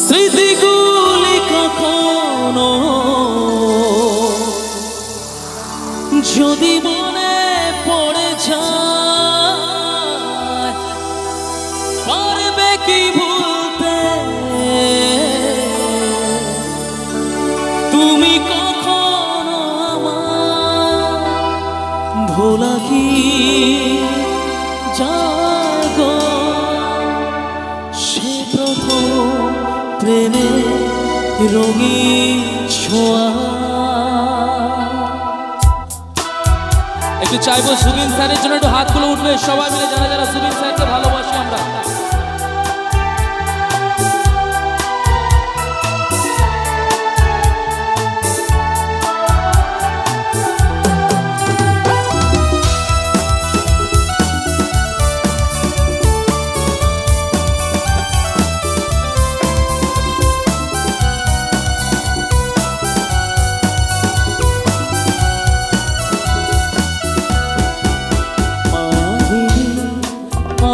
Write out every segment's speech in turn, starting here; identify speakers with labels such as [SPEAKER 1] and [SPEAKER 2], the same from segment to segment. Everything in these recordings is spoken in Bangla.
[SPEAKER 1] স্মৃতিগুলি কখনো যদি মনে পড়ে যায়, পারবে কি ভুলতে তুমি কখনো আমার ভোলা কি জাগো সে প্রথম প্রেমে রঙিন ছোঁয়া। একটু চাইবো সুবিন স্যারের জন্য একটু হাতগুলো উঠবে সবাই মিলে, যারা যারা সুবিন স্যারকে ভালোবাসি আমরা।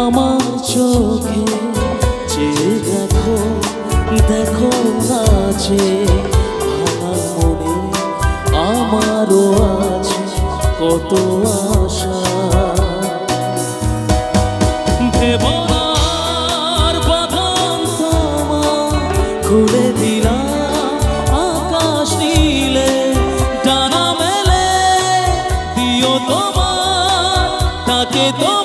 [SPEAKER 1] আমার চোখে চেয়ে দেখো, দেখো নাচে ভাঙা মনে আমারও আছে কত আশা। ভেবনার বাঁধন তোমার খুলে দিলাম আকাশ নীলে, ডানা মেলে দিও তোমার তাকে তোমার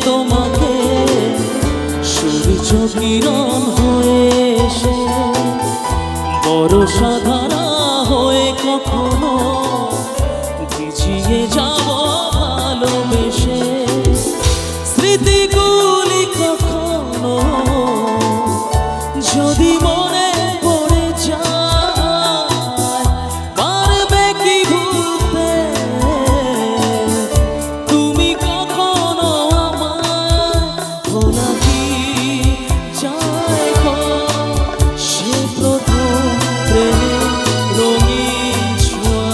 [SPEAKER 1] তোমাকে সূর্য কিরণ হয়ে এসে বর্ষা ধারা হয়ে কখনো ভিজিয়ে যাব ভালোবেসে। স্মৃতিগুলি কখনো যদি মনে পড়ে যায়, পারবে কি ভুলতে তুমি কখনো আমার ভোলা কি জাগো সে প্রথম প্রেমে রঙিন ছোঁয়া।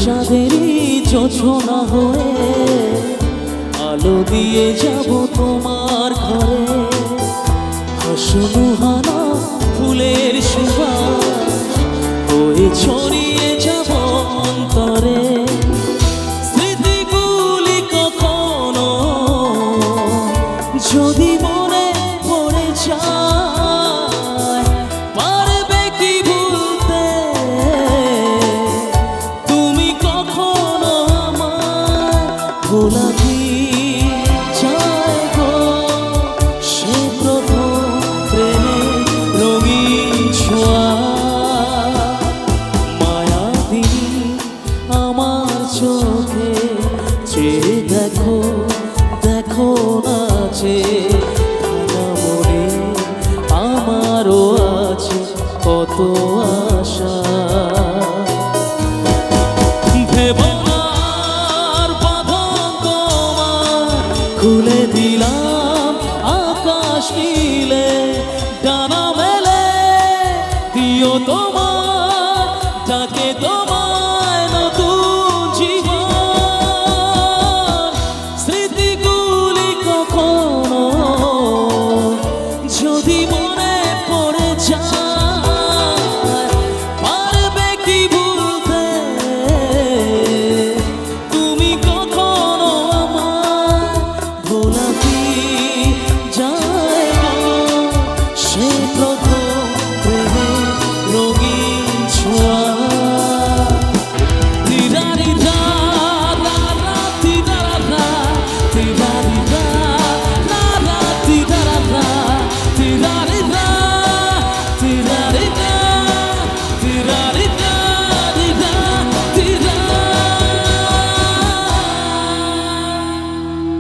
[SPEAKER 1] চাঁদেরই জোছনা হয়ে আলো দিয়ে যাব তোমার ঘরে, হাসনুহানা ফুলের সুবাস হয়ে ছড়িয়ে